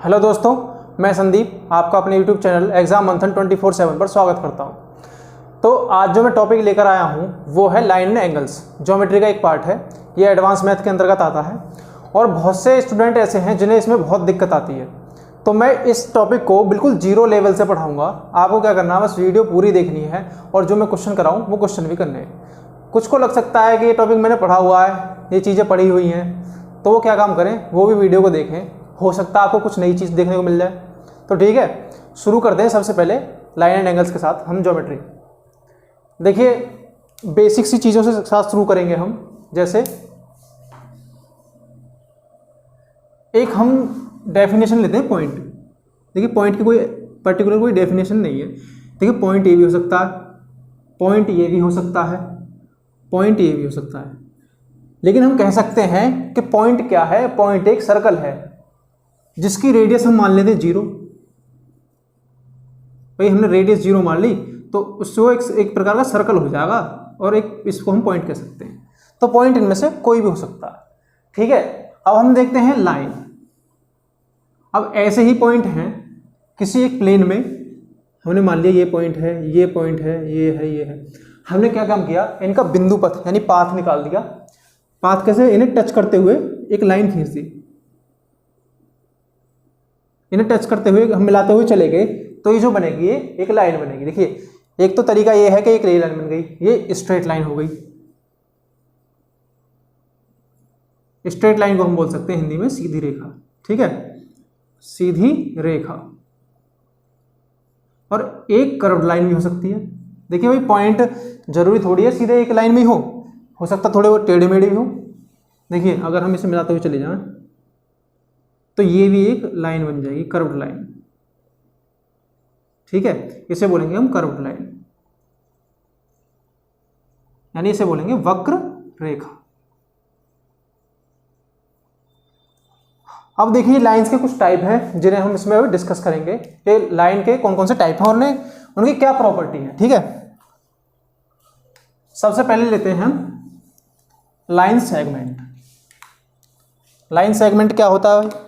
Hello दोस्तों, मैं संदीप आपका अपने यूट्यूब चैनल एग्जाम मंथन 24/7 पर स्वागत करता हूं। तो आज जो मैं टॉपिक लेकर आया हूं वो है लाइन एंड एंगल्स। ज्योमेट्री का एक पार्ट है, ये एडवांस मैथ के अंतर्गत आता है और बहुत से स्टूडेंट ऐसे हैं जिन्हें इसमें बहुत दिक्कत आती है। तो मैं इस टॉपिक को बिल्कुल जीरो लेवल से पढ़ाऊँगा। आपको क्या करना है, बस वीडियो पूरी देखनी है और जो मैं क्वेश्चन कराऊँ वो क्वेश्चन भी करने हैं। कुछ को लग सकता है कि ये टॉपिक मैंने पढ़ा हुआ है, ये चीज़ें पढ़ी हुई हैं, तो वो क्या काम करें, वो भी वीडियो को देखें, हो सकता है आपको कुछ नई चीज़ देखने को मिल जाए। तो ठीक है, शुरू करते हैं। सबसे पहले लाइन एंड एंगल्स के साथ हम ज्योमेट्री। देखिए, बेसिक सी चीज़ों से साथ शुरू करेंगे हम। जैसे एक हम डेफिनेशन लेते हैं पॉइंट। देखिए, पॉइंट की कोई पर्टिकुलर कोई डेफिनेशन नहीं है। देखिए, पॉइंट ए भी हो सकता है, पॉइंट ये भी हो सकता है, पॉइंट ये भी हो सकता है। लेकिन हम कह सकते हैं कि पॉइंट क्या है, पॉइंट एक सर्कल है जिसकी रेडियस हम मान लेते हैं 0। भाई, हमने रेडियस 0 मान ली तो उससे एक प्रकार का सर्कल हो जाएगा और एक इसको हम पॉइंट कह सकते हैं। तो पॉइंट इनमें से कोई भी हो सकता है। ठीक है, अब हम देखते हैं लाइन। अब ऐसे ही पॉइंट हैं किसी एक प्लेन में, हमने मान लिया ये पॉइंट है, ये पॉइंट है, ये है, ये है। हमने क्या काम किया, इनका बिंदु पथ यानी पाथ निकाल दिया। पाथ कैसे, इन्हें टच करते हुए एक लाइन खींच दी। इन्हें टच करते हुए हम मिलाते हुए चले गए तो ये जो बनेगी ये एक लाइन बनेगी। देखिए, एक तो तरीका ये है कि एक रेल लाइन बन गई, ये स्ट्रेट लाइन हो गई। स्ट्रेट लाइन को हम बोल सकते हैं हिंदी में सीधी रेखा। ठीक है, सीधी रेखा। और एक कर्व्ड लाइन भी हो सकती है। देखिए भाई, पॉइंट जरूरी थोड़ी है सीधे एक लाइन में हो सकता थोड़े वो टेढ़े मेढ़े भी हो। देखिए, अगर हम इसे मिलाते हुए चले जाएं तो ये भी एक लाइन बन जाएगी, कर्व्ड लाइन। ठीक है, इसे बोलेंगे हम कर्व्ड लाइन, यानी इसे बोलेंगे वक्र रेखा। अब देखिए, लाइंस के कुछ टाइप हैं जिन्हें हम इसमें अभी डिस्कस करेंगे कि लाइन के कौन कौन से टाइप हैं और उनकी क्या प्रॉपर्टी है। ठीक है, सबसे पहले लेते हैं हम लाइन सेगमेंट। लाइन सेगमेंट क्या होता है?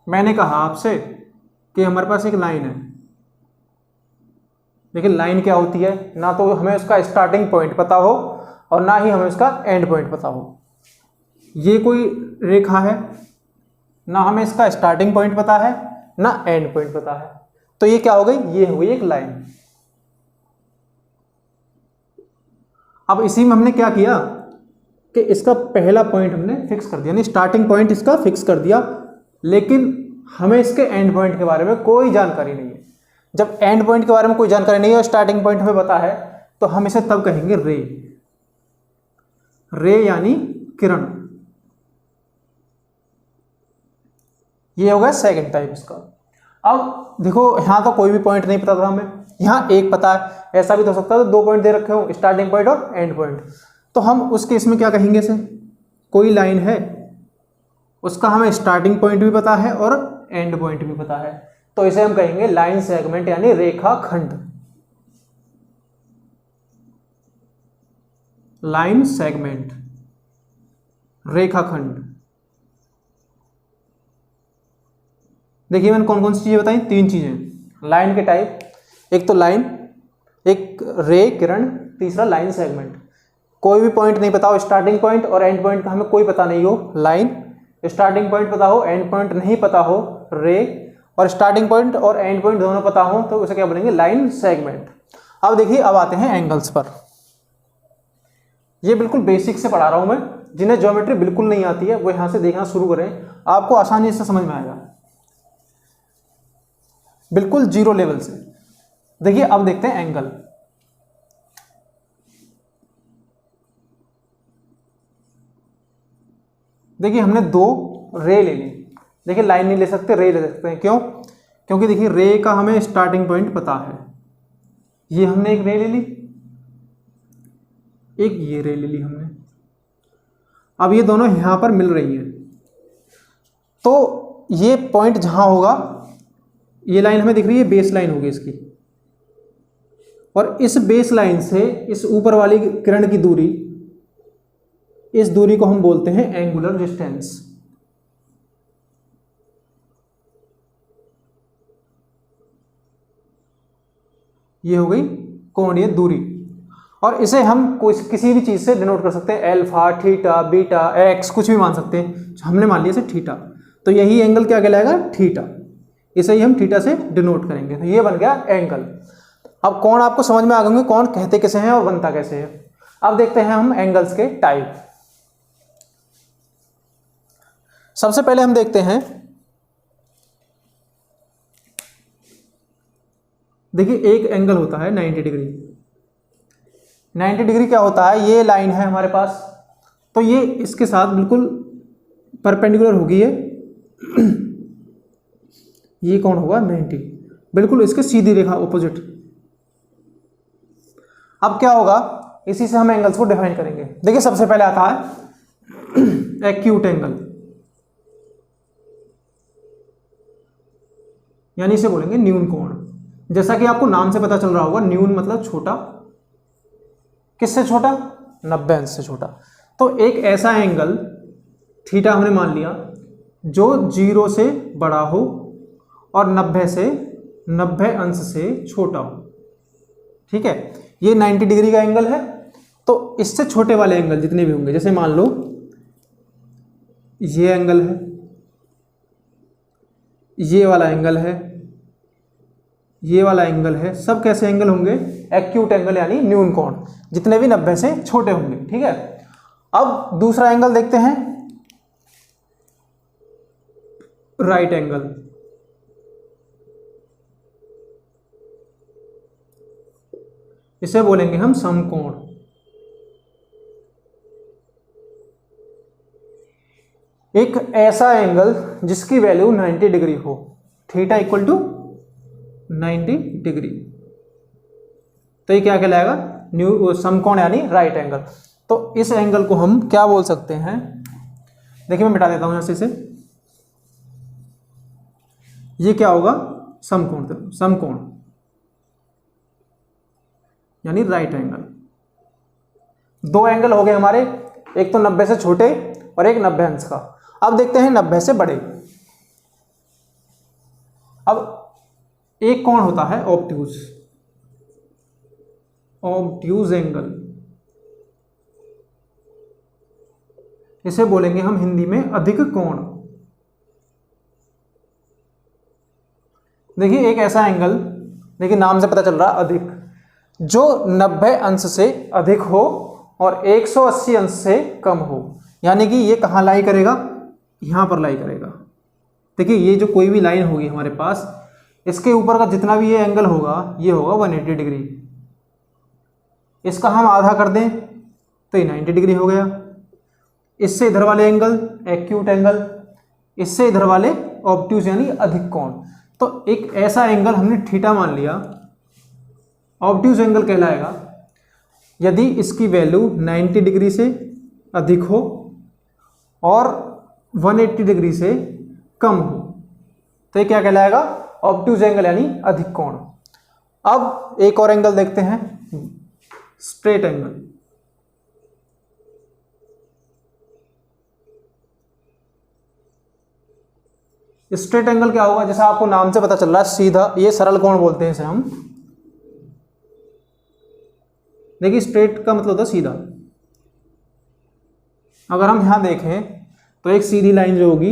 मैंने कहा आपसे कि हमारे पास एक लाइन है। लेकिन लाइन क्या होती है, ना तो हमें उसका स्टार्टिंग पॉइंट पता हो और ना ही हमें उसका एंड पॉइंट पता हो। ये कोई रेखा है, ना हमें इसका स्टार्टिंग पॉइंट पता है ना एंड पॉइंट पता है, तो ये क्या हो गई, ये हो गई एक लाइन। अब इसी में हमने क्या किया कि इसका पहला पॉइंट हमने फिक्स कर दिया, यानी स्टार्टिंग पॉइंट इसका फिक्स कर दिया, लेकिन हमें इसके एंड पॉइंट के बारे में कोई जानकारी नहीं है। जब एंड पॉइंट के बारे में कोई जानकारी नहीं है और स्टार्टिंग पॉइंट हमें पता है तो हम इसे तब कहेंगे रे। रे यानी किरण। ये होगा सेकंड टाइप इसका। अब देखो, यहां तो कोई भी पॉइंट नहीं पता था हमें, यहां एक पता है। ऐसा भी तो हो सकता है तो 2 पॉइंट दे रखे हो, स्टार्टिंग पॉइंट और एंड पॉइंट। तो हम उस केस में क्या कहेंगे, इसे कोई लाइन है उसका हमें स्टार्टिंग पॉइंट भी पता है और एंड पॉइंट भी पता है, तो इसे हम कहेंगे लाइन सेगमेंट यानी रेखाखंड। लाइन सेगमेंट, रेखाखंड। देखिए, मैंने कौन कौन सी चीजें बताई, 3 चीजें। लाइन के टाइप, एक तो लाइन, एक रे किरण, तीसरा लाइन सेगमेंट। कोई भी पॉइंट नहीं पता हो, स्टार्टिंग पॉइंट और एंड पॉइंट का हमें कोई पता नहीं हो, लाइन। स्टार्टिंग पॉइंट पता हो, एंड पॉइंट नहीं पता हो, रे। और स्टार्टिंग पॉइंट और एंड पॉइंट दोनों पता हो तो उसे क्या बोलेंगे, लाइन सेगमेंट। अब देखिए, अब आते हैं एंगल्स पर। ये बिल्कुल बेसिक से पढ़ा रहा हूं मैं, जिन्हें ज्योमेट्री बिल्कुल नहीं आती है वो यहां से देखना शुरू करें, आपको आसानी से समझ में आएगा, बिल्कुल जीरो लेवल से। देखिए, अब देखते हैं एंगल। देखिए, हमने 2 रे ले ली। देखिए, लाइन नहीं ले सकते, रे ले सकते हैं। क्यों? क्योंकि देखिए, रे का हमें स्टार्टिंग पॉइंट पता है। ये हमने एक रे ले ली, एक ये रे ले ली हमने। अब ये दोनों यहां पर मिल रही हैं, तो ये पॉइंट जहां होगा, ये लाइन हमें दिख रही है, बेस लाइन होगी इसकी, और इस बेस लाइन से इस ऊपर वाली किरण की दूरी, इस दूरी को हम बोलते हैं एंगुलर डिस्टेंस। ये हो गई कोणीय दूरी। और इसे हम किसी भी चीज़ से डिनोट कर सकते हैं, अल्फा, थीटा, बीटा, एक्स, कुछ भी मान सकते हैं। हमने मान लिया इसे थीटा, तो यही एंगल क्या कहलाएगा, थीटा। इसे ही हम थीटा से डिनोट करेंगे, तो ये बन गया एंगल। अब कोण आपको समझ में आ गए, कोण कहते कैसे हैं और बनता कैसे है। अब देखते हैं हम एंगल्स के टाइप। सबसे पहले हम देखते हैं, देखिए एक एंगल होता है 90 डिग्री। 90 डिग्री क्या होता है, ये लाइन है हमारे पास, तो ये इसके साथ बिल्कुल परपेंडिकुलर होगी ये कौन होगा 90, बिल्कुल इसके सीधी रेखा ऑपोजिट। अब क्या होगा, इसी से हम एंगल्स को डिफाइन करेंगे। देखिए सबसे पहले आता है एक्यूट एंगल, यानी इसे बोलेंगे न्यून कोण। जैसा कि आपको नाम से पता चल रहा होगा, न्यून मतलब छोटा, किससे छोटा, 90 अंश से छोटा। तो एक ऐसा एंगल थीटा हमने मान लिया जो 0 से बड़ा हो और 90 अंश से छोटा हो, ठीक है। ये 90 डिग्री का एंगल है। तो इससे छोटे वाले एंगल जितने भी होंगे, जैसे मान लो ये एंगल है, ये वाला एंगल है, ये वाला एंगल है, सब कैसे एंगल होंगे, एक्यूट एंगल यानी न्यून कोण, जितने भी 90 से छोटे होंगे, ठीक है। अब दूसरा एंगल देखते हैं, राइट एंगल। इसे बोलेंगे हम समकोण। एक ऐसा एंगल जिसकी वैल्यू 90 डिग्री हो, थीटा इक्वल टू 90 डिग्री, तो ये क्या कहलाएगा, समकोण यानी राइट एंगल। तो इस एंगल को हम क्या बोल सकते हैं, देखिए मैं मिटा देता हूं यहां से इसे। ये क्या होगा, समकोण, समकोण यानी राइट एंगल। दो एंगल हो गए हमारे, एक तो 90 से छोटे और एक 90 अंश का। अब देखते हैं 90 से बड़े। अब एक कोण होता है ऑब्ट्यूज, ऑब्ट्यूज एंगल, इसे बोलेंगे हम हिंदी में अधिक कोण। देखिए एक ऐसा एंगल, देखिए नाम से पता चल रहा अधिक, जो 90 अंश से अधिक हो और 180 अंश से कम हो, यानी कि ये कहाँ लाई करेगा, यहाँ पर लाई करेगा। देखिए ये जो कोई भी लाइन होगी हमारे पास, इसके ऊपर का जितना भी ये एंगल होगा, ये होगा 180 डिग्री। इसका हम आधा कर दें तो ये 90 डिग्री हो गया। इससे इधर वाले एंगल एक्यूट एंगल, इससे इधर वाले ऑब्ट्यूज यानी अधिक कोण। तो एक ऐसा एंगल हमने थीटा मान लिया, ऑब्ट्यूज एंगल कहलाएगा यदि इसकी वैल्यू 90 डिग्री से अधिक हो और 180 डिग्री से कम हो, तो ये क्या कहलाएगा, ऑब्ट्यूज एंगल यानी अधिक कोण। अब एक और एंगल देखते हैं, स्ट्रेट एंगल। स्ट्रेट एंगल क्या होगा, जैसा आपको नाम से पता चल रहा है सीधा, ये सरल कोण बोलते हैं इसे हम। देखिए स्ट्रेट का मतलब होता है सीधा। अगर हम यहां देखें तो एक सीधी लाइन जो होगी,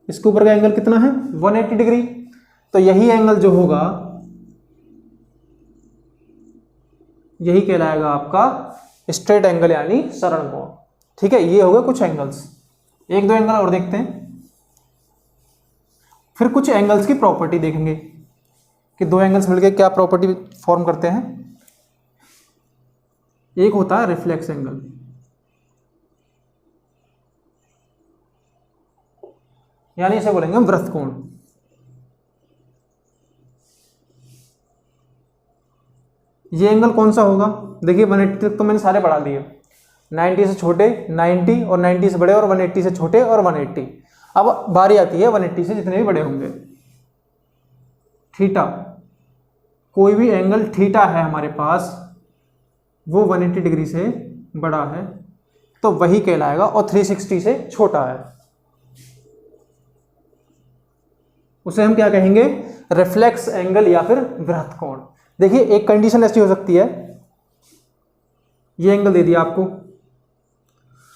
इसके ऊपर का एंगल कितना है 180 डिग्री। तो यही एंगल जो होगा यही कहलाएगा आपका स्ट्रेट एंगल यानी सरल कोण, ठीक है। ये हो गए कुछ एंगल्स, एक दो एंगल और देखते हैं, फिर कुछ एंगल्स की प्रॉपर्टी देखेंगे कि दो एंगल्स मिलकर क्या प्रॉपर्टी फॉर्म करते हैं। एक होता है रिफ्लेक्स एंगल, यानी इसे बोलेंगे हम वृत्त कोण। ये एंगल कौन सा होगा, देखिए 180 तक तो मैंने सारे बढ़ा दिए, 90 से छोटे 90 और 90 से बड़े और 180 से छोटे और 180। अब बारी आती है 180 से जितने भी बड़े होंगे। थीटा, कोई भी एंगल थीटा है हमारे पास, वो 180 डिग्री से बड़ा है तो वही कहलाएगा, और 360 से छोटा है उसे हम क्या कहेंगे, रिफ्लेक्स एंगल या फिर वृत्त कोण। देखिए एक कंडीशन ऐसी हो सकती है, ये एंगल दे दिया आपको,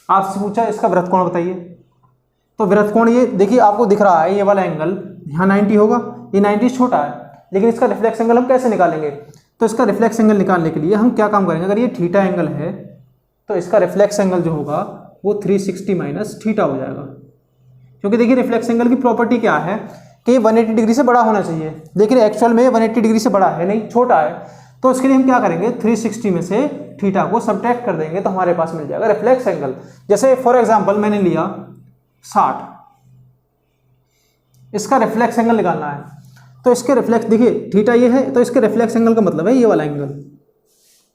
आपसे पूछा इसका वृत्त कोण बताइए, तो वृत्त कोण ये देखिए आपको दिख रहा है, ये वाला एंगल यहाँ 90 होगा, ये 90 छोटा है, लेकिन इसका रिफ्लेक्स एंगल हम कैसे निकालेंगे, तो इसका रिफ्लेक्स एंगल निकालने के लिए हम क्या काम करेंगे, अगर ये थीटा एंगल है तो इसका रिफ्लेक्स एंगल जो होगा वो 360 माइनस थीटा हो जाएगा। क्योंकि देखिए रिफ्लेक्स एंगल की प्रॉपर्टी क्या है कि 180 डिग्री से बड़ा होना चाहिए, लेकिन एक्चुअल में 180 डिग्री से बड़ा है नहीं, छोटा है। तो इसके लिए हम क्या करेंगे, 360 में से थीटा को सब्ट्रैक्ट कर देंगे तो हमारे पास मिल जाएगा रिफ्लेक्स एंगल। जैसे फॉर एग्जांपल मैंने लिया 60, इसका रिफ्लेक्स एंगल निकालना है, तो इसके रिफ्लेक्स देखिए थीटा ये है, तो इसके रिफ्लेक्स एंगल का मतलब है ये वाला एंगल,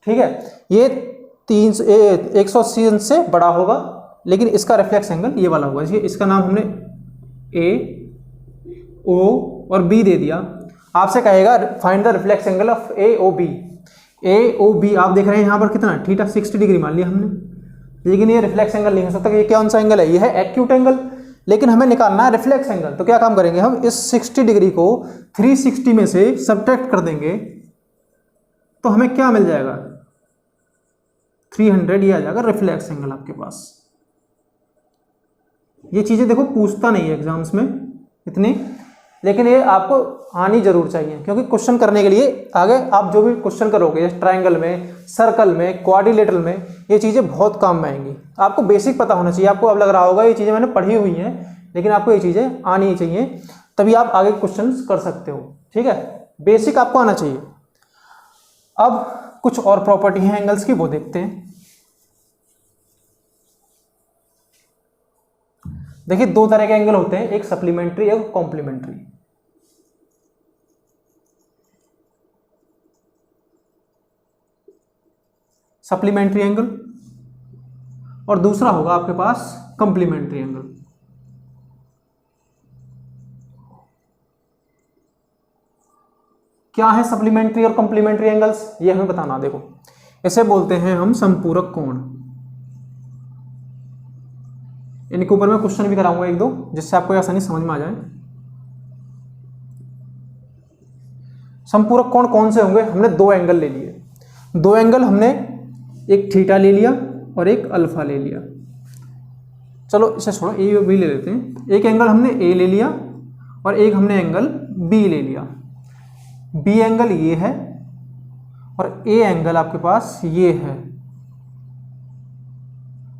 ठीक है। ये 180 से बड़ा होगा, लेकिन इसका रिफ्लेक्स एंगल ये वाला होगा। इसका नाम हमने ए, ओ और बी दे दिया। आपसे कहेगा find the reflex angle of A O B. A O B आप देख रहे हैं यहाँ पर कितना थीटा 60 डिग्री मान लिया हमने, लेकिन ये रिफ्लेक्स एंगल नहीं हो सकता। ये कौन सा एंगल है, ये है एक्यूट एंगल, लेकिन हमें निकालना है रिफ्लेक्स एंगल। तो क्या काम करेंगे हम, इस 60 डिग्री को 360 में से सब्ट्रैक्ट कर देंगे तो हमें क्या मिल जाएगा, 300, ये आ जाएगा रिफ्लेक्स एंगल आपके पास। ये चीजें देखो पूछता नहीं है एग्जाम्स में इतनी, लेकिन ये आपको आनी जरूर चाहिए, क्योंकि क्वेश्चन करने के लिए आगे आप जो भी क्वेश्चन करोगे ट्रायंगल में, सर्कल में, क्वाड्रिलेटरल में, ये चीज़ें बहुत काम में आएंगी। आपको बेसिक पता होना चाहिए। आपको अब लग रहा होगा ये चीज़ें मैंने पढ़ी हुई हैं, लेकिन आपको ये चीज़ें आनी चाहिए, तभी आप आगे क्वेश्चन कर सकते हो, ठीक है। बेसिक आपको आना चाहिए। अब कुछ और प्रॉपर्टी हैं एंगल्स की, वो देखते हैं। देखिए दो तरह के एंगल होते हैं, एक सप्लीमेंट्री एक कॉम्प्लीमेंट्री। सप्लीमेंट्री एंगल और दूसरा होगा आपके पास कंप्लीमेंट्री एंगल। क्या है सप्लीमेंट्री और कंप्लीमेंट्री एंगल्स, ये हमें बताना। देखो इसे बोलते हैं हम संपूरक कोण। इनके ऊपर मैं क्वेश्चन भी कराऊंगा एक दो, जिससे आपको आसानी समझ में आ जाए। संपूरक कोण कौन से होंगे, हमने दो एंगल ले लिए। दो एंगल हमने एक थीटा ले लिया और एक अल्फा ले लिया। चलो इसे छोड़ो, ए और बी ले लेते हैं। एक एंगल हमने ए ले लिया और एक हमने एंगल बी ले लिया। बी एंगल ये है और ए एंगल आपके पास ये है।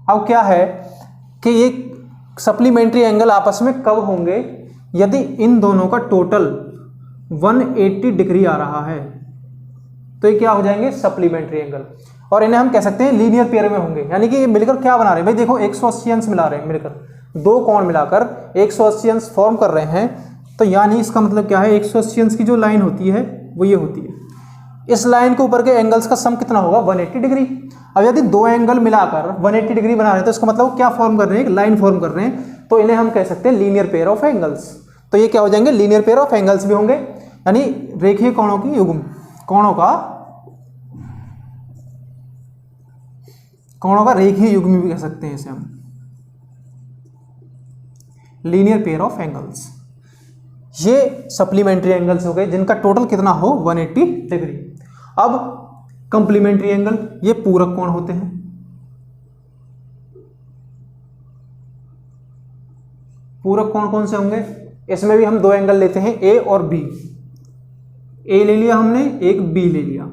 अब क्या है कि ये सप्लीमेंट्री एंगल आपस में कब होंगे, यदि इन दोनों का टोटल 180 डिग्री आ रहा है तो ये क्या हो जाएंगे, सप्लीमेंट्री एंगल। और इन्हें हम कह सकते हैं लीनियर पेयर में होंगे, यानी कि ये मिलकर क्या बना रहे हैं भाई, देखो 180 अंश मिला रहे हैं, मिलकर दो कोण मिलाकर 180 अंश फॉर्म कर रहे हैं। तो यानी इसका मतलब क्या है, 180 अंश की जो लाइन होती है वो ये होती है। इस लाइन के ऊपर के एंगल्स का सम कितना होगा, 180 डिग्री। अब यदि दो एंगल मिलाकर 180 डिग्री बना रहे हैं तो इसका मतलब क्या फॉर्म कर रहे हैं, एक लाइन फॉर्म कर रहे हैं। तो इन्हें हम कह सकते हैं लीनियर पेयर ऑफ एंगल्स। तो ये क्या हो जाएंगे, लीनियर पेयर ऑफ एंगल्स भी होंगे, यानी रेखीय कोणों की युग्म, कोणों का रेखीय युग्म भी कह सकते हैं इसे हम, लीनियर पेयर ऑफ एंगल्स। ये सप्लीमेंट्री एंगल्स हो गए जिनका टोटल कितना हो, 180 डिग्री। अब कंप्लीमेंट्री एंगल, ये पूरक कोण होते हैं। पूरक कोण कौन से होंगे, इसमें भी हम दो एंगल लेते हैं, ए और बी। ए ले लिया हमने, एक बी ले लिया।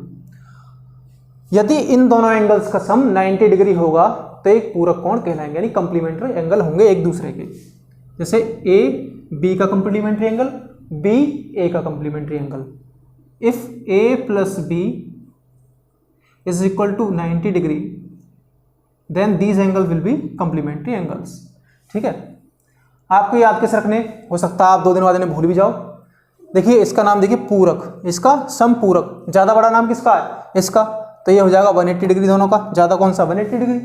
यदि इन दोनों एंगल्स का सम 90 डिग्री होगा तो एक पूरक कोण कहलाएंगे, यानी कंप्लीमेंट्री एंगल होंगे एक दूसरे के। जैसे ए बी का कंप्लीमेंट्री एंगल, बी ए का complementary angle. If A plus B is equal to 90 degree then these angle will be complementary angles. ठीक है, आपको याद कैसे रखने, हो सकता है आप 2 दिन बाद इन्हें भूल भी जाओ। देखिए इसका नाम देखिए पूरक, इसका समपूरक। ज्यादा बड़ा नाम किसका है, इसका, तो ये हो जाएगा 180 डिग्री दोनों का। ज्यादा कौन सा, 180 डिग्री,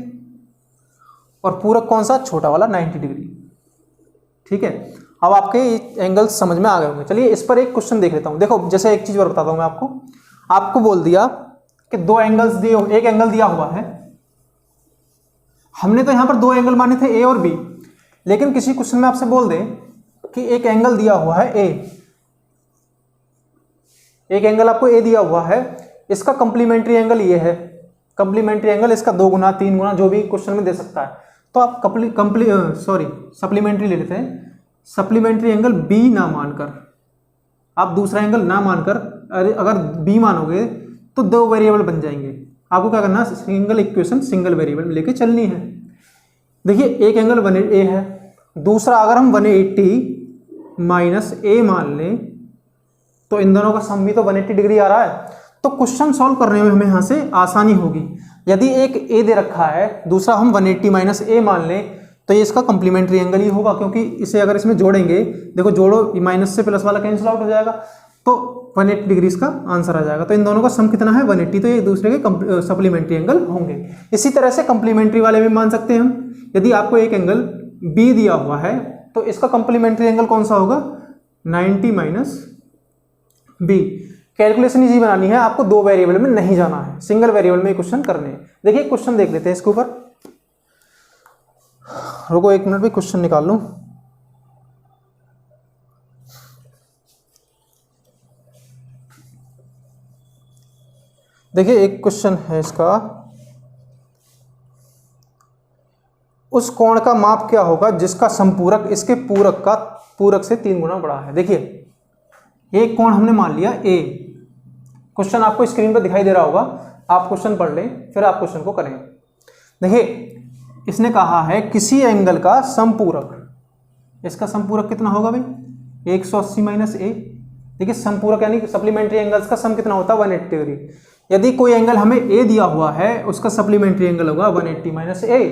और पूरक कौन सा, छोटा वाला 90 डिग्री। ठीक है, अब आपके एंगल्स समझ में आ गए होंगे। चलिए इस पर एक क्वेश्चन देख लेता हूं। देखो जैसे एक चीज और बताता हूं मैं आपको बोल दिया कि दो एंगल्स दिए, एक एंगल दिया हुआ है। हमने तो यहां पर दो एंगल माने थे, ए और बी, लेकिन किसी क्वेश्चन में आपसे बोल दे कि एक एंगल दिया हुआ है ए, एक एंगल आपको ए दिया हुआ है, इसका कंप्लीमेंट्री एंगल ये है, कंप्लीमेंट्री एंगल इसका 2 गुना 3 गुना जो भी क्वेश्चन में दे सकता है। तो आप सप्लीमेंट्री ले लेते हैं। सप्लीमेंट्री एंगल बी ना मानकर, आप दूसरा एंगल ना मानकर अगर बी मानोगे तो 2 वेरिएबल बन जाएंगे। आपको क्या करना है, सिंगल इक्वेशन सिंगल वेरिएबल में लेके चलनी है। देखिए एक एंगल 180 है, दूसरा अगर हम 180 माइनस ए मान लें तो इन दोनों का सम भी तो 180 डिग्री आ रहा है। तो क्वेश्चन सॉल्व करने में हमें यहाँ से आसानी होगी। यदि एक ए दे रखा है, दूसरा हम 180 माइनस ए मान लें, तो ये इसका कंप्लीमेंट्री एंगल ही होगा, क्योंकि इसे अगर इसमें जोड़ेंगे, देखो जोड़ो, माइनस से प्लस वाला कैंसिल आउट हो जाएगा, तो 180 डिग्री इसका आंसर आ जाएगा। तो इन दोनों का सम कितना है, 180, तो ये एक दूसरे के सप्लीमेंट्री एंगल होंगे। इसी तरह से कंप्लीमेंट्री वाले भी मान सकते हैं हम। यदि आपको एक एंगल बी दिया हुआ है तो इसका कंप्लीमेंट्री एंगल कौन सा होगा, 90 माइनस बी। कैलकुलेशन इजी बनानी है, आपको 2 वेरिएबल में नहीं जाना है, सिंगल वेरिएबल में क्वेश्चन करने हैं। देखिए क्वेश्चन देख लेते हैं इसके ऊपर, रुको 1 मिनट भी क्वेश्चन निकाल लूं। देखिए एक क्वेश्चन है इसका, उस कोण का माप क्या होगा जिसका संपूरक इसके पूरक से 3 गुना बड़ा है। देखिए एक कोण हमने मान लिया ए, क्वेश्चन आपको स्क्रीन पर दिखाई दे रहा होगा, आप क्वेश्चन पढ़ लें फिर आप क्वेश्चन को करें। देखिए इसने कहा है किसी एंगल का संपूरक, इसका संपूरक कितना होगा भाई, 180 माइनस ए। देखिए संपूरक यानी सप्लीमेंट्री एंगल्स का सम कितना होता है, 180 डिग्री। यदि कोई एंगल हमें ए दिया हुआ है, उसका सप्लीमेंट्री एंगल होगा 180 माइनस ए।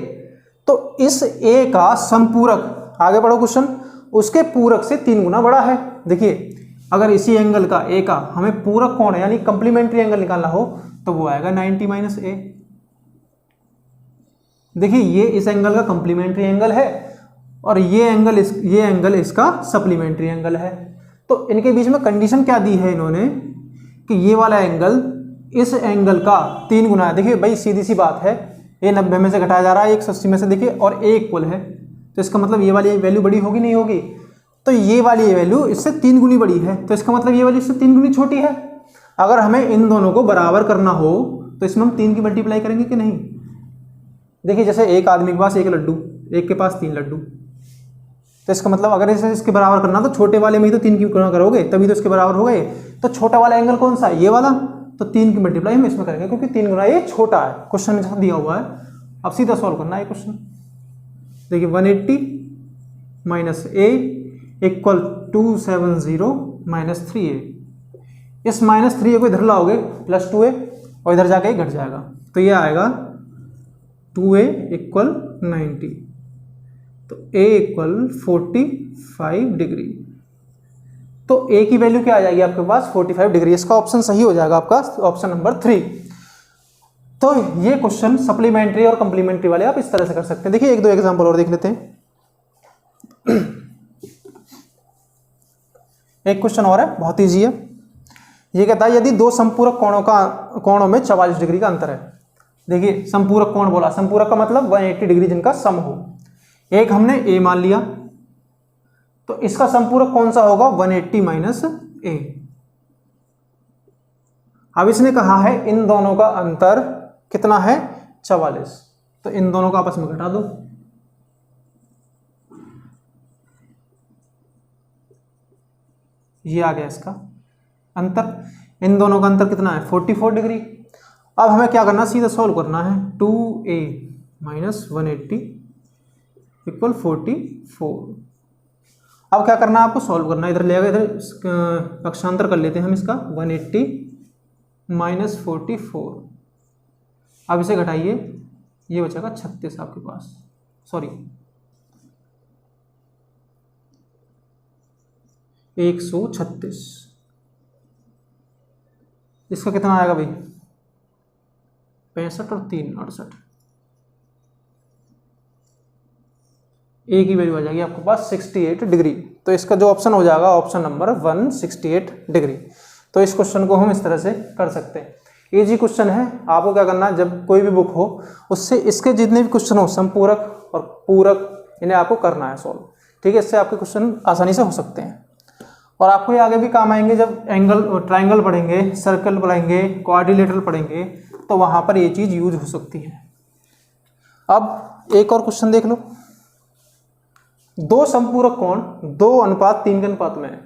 तो इस ए का संपूरक, आगे बढ़ो क्वेश्चन, उसके पूरक से 3 गुना बड़ा है। देखिए अगर इसी एंगल का ए का हमें पूरक कोण यानी कंप्लीमेंट्री एंगल निकालना हो तो वो आएगा 90 माइनस ए। देखिए ये इस एंगल का कंप्लीमेंट्री एंगल है और ये एंगल इसका सप्लीमेंट्री एंगल है। तो इनके बीच में कंडीशन क्या दी है इन्होंने कि ये वाला एंगल इस एंगल का 3 गुना है। देखिए भाई सीधी सी बात है, ये 90 में से घटाया जा रहा है 180 में से, देखिए, और ए इक्वल है, तो इसका मतलब ये वाली वैल्यू बड़ी होगी नहीं होगी, तो ये वाली वैल्यू इससे 3 गुनी बड़ी है, तो इसका मतलब ये वाली इससे 3 गुनी छोटी है। अगर हमें इन दोनों को बराबर करना हो तो इसमें हम 3 की मल्टीप्लाई करेंगे कि नहीं। देखिए जैसे एक आदमी के पास 1 लड्डू, एक के पास 3 लड्डू, तो इसका मतलब अगर इसे इसके बराबर करना तो छोटे वाले में ही तो 3 की गुणा करोगे तभी तो इसके बराबर हो गए। तो छोटा वाला एंगल कौन सा है, ये वाला, तो 3 की मल्टीप्लाई हम इसमें करेंगे क्योंकि 3 गुना ये छोटा है, क्वेश्चन में जैसा दिया हुआ है। अब सीधा सॉल्व करना है क्वेश्चन। देखिए 180 माइनस ए इक्वल 270 माइनस 3a। इस माइनस 3a को इधर लाओगे प्लस 2a और इधर जाके घट जाएगा, तो ये आएगा 2a इक्वल 90, तो a इक्वल 45 डिग्री। तो a की वैल्यू क्या आ जाएगी आपके पास, 45 डिग्री। इसका ऑप्शन सही हो जाएगा आपका, ऑप्शन नंबर 3। तो ये क्वेश्चन सप्लीमेंट्री और कंप्लीमेंट्री वाले आप इस तरह से कर सकते हैं। देखिए 1-2 एग्जांपल और देख लेते हैं। एक क्वेश्चन और है, बहुत ईजी है। ये कहता है यदि 2 संपूरक कोणों में 44 डिग्री का अंतर है। देखिए संपूरक कोण बोला, संपूरक का मतलब 180 डिग्री जिनका सम हो। एक हमने ए मान लिया, तो इसका संपूरक कौन सा होगा, 180 माइनस ए। अब इसने कहा है इन दोनों का अंतर कितना है, 44, तो इन दोनों का आपस में घटा दो। ये आ गया इसका अंतर, इन दोनों का अंतर कितना है, 44 डिग्री। अब हमें क्या करना है, सीधा सॉल्व करना है। 2a minus 180 equal 44। अब क्या करना है आपको, सॉल्व करना है। इधर ले आएगा, इधर पक्षांतर कर लेते हैं हम इसका, 180 माइनस 44। अब इसे घटाइए, ये बचेगा 36 आपके पास, सॉरी 136। इसका कितना आएगा भाई, 65 और 3 68। ए की वैल्यू आ जाएगी आपके पास 68 डिग्री। तो इसका जो ऑप्शन हो जाएगा ऑप्शन नंबर 1 68 डिग्री। तो इस क्वेश्चन को हम इस तरह से कर सकते हैं। इजी क्वेश्चन है। आपको क्या करना है, जब कोई भी बुक हो उससे इसके जितने भी क्वेश्चन हो संपूरक और पूरक, इन्हें आपको करना है सॉल्व। ठीक है, इससे आपके क्वेश्चन आसानी से हो सकते हैं। और आपको ये आगे भी काम आएंगे जब ट्राइंगल पढ़ेंगे, सर्कल पढ़ेंगे, क्वाड्रिलेटरल पढ़ेंगे, तो वहाँ पर ये चीज़ यूज हो सकती है। अब एक और क्वेश्चन देख लो। दो संपूरक कोण 2:3 के अनुपात में है।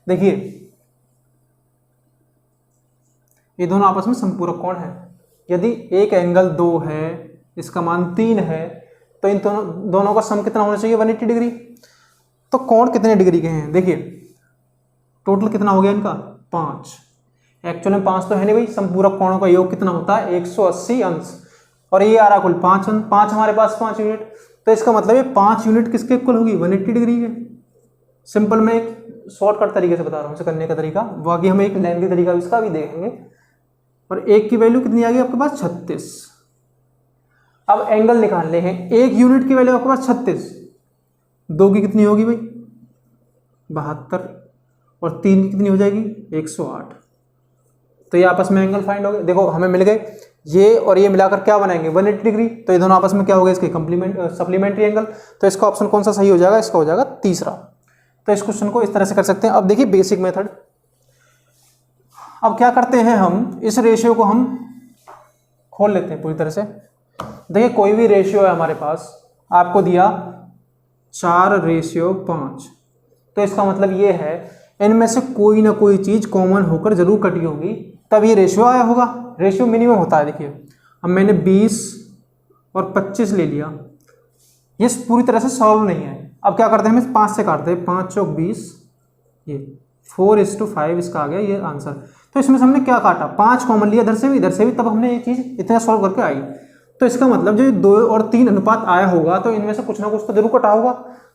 देखिए ये दोनों आपस में संपूरक कोण है। यदि एक एंगल 2 है, इसका मान 3 है, तो इन दोनों का सम कितना होना चाहिए? 180 डिग्री। तो कोण कितने डिग्री के हैं? देखिए टोटल कितना हो गया इनका? 5। एक्चुअल में 5 तो है नहीं भाई, संपूरक कोणों का योग कितना होता है? 180 अंश, और ये आ रहा कुल 5 अंश। 5 हमारे पास 5 यूनिट, तो इसका मतलब ये 5 यूनिट किसके इक्वल होगी? 180 डिग्री के। सिंपल मैं एक शॉर्टकट तरीके से बता रहा हूँ इसे करने का तरीका, बाकी हम एक लेंथी तरीका इसका भी देखेंगे। और एक की वैल्यू कितनी आ गई आपके पास? 36। अब एंगल निकालने हैं। एक यूनिट की वैल्यू आपके पास 36, 2 की कितनी होगी भाई? 72, और 3 की कितनी हो जाएगी? 108। तो ये आपस में एंगल फाइंड हो गए। देखो हमें मिल गए ये और ये मिलाकर क्या बनाएंगे? 180 डिग्री। तो ये दोनों आपस में क्या हो गए? इसके सप्लीमेंट्री एंगल। तो इसका ऑप्शन कौन सा सही हो जाएगा? इसका हो जाएगा तीसरा। तो इस क्वेश्चन को इस तरह से कर सकते हैं। अब देखिए बेसिक मेथड। अब क्या करते हैं हम, इस रेशियो को हम खोल लेते हैं पूरी तरह से। देखिए कोई भी रेशियो है हमारे पास, आपको दिया 4:5, तो इसका मतलब ये है इनमें से कोई ना कोई चीज कॉमन होकर जरूर कटी होगी, तब ये रेशियो आया होगा। रेशियो मिनिमम होता है। देखिए अब मैंने 20 और 25 ले लिया, ये पूरी तरह से सॉल्व नहीं है। अब क्या करते हैं, हम 5 से काटते हैं। 5 चौक 20, ये 4:5 इसका आ गया ये आंसर। तो इसमें से हमने क्या काटा? 5 कॉमन लिया इधर से भी, तब हमने ये चीज़ इतना सॉल्व करके आई। तो इसका मतलब जो 2 और 3 अनुपात आया होगा, तो इनमें से कुछ ना कुछ तो जरूर कटा होगा।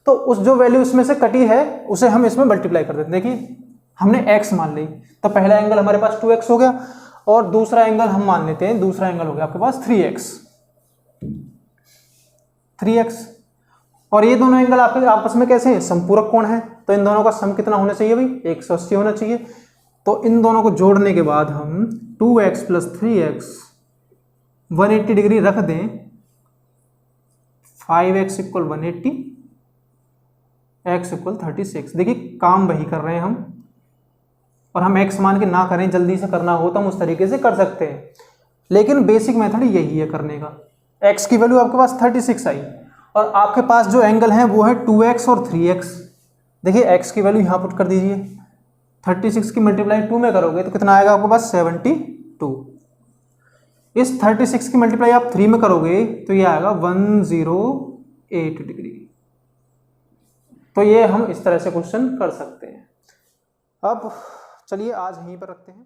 तो उस जो वैल्यू इसमें से कटी है उसे हम इसमें मल्टीप्लाई कर देते हैं। देखिए हमने x मान ली, तो पहला एंगल हमारे पास 2x हो गया, और दूसरा एंगल हम मान लेते हैं, दूसरा एंगल हो गया आपके पास 3x। और ये दोनों एंगल आपके आपस में कैसे हैं? संपूरक कोण है। तो इन दोनों का सम कितना होना चाहिए भाई? 180 होना चाहिए। तो इन दोनों को जोड़ने के बाद हम 2x + 3x 180 डिग्री रख दें, 5x = 180, x = 36। देखिए काम वही कर रहे हैं हम, और हम x मान के ना करें, जल्दी से करना हो तो हम उस तरीके से कर सकते हैं, लेकिन बेसिक मेथड यही है करने का। x की वैल्यू आपके पास 36 आई, और आपके पास जो एंगल है वो है 2x और 3x। देखिए x की वैल्यू यहाँ पुट कर दीजिए, 36 की मल्टीप्लाई 2 में करोगे तो कितना आएगा आपके पास? 72। इस 36 की मल्टीप्लाई आप 3 में करोगे तो ये आएगा 108 डिग्री। तो ये हम इस तरह से क्वेश्चन कर सकते हैं। अब चलिए आज यहीं पर रखते हैं।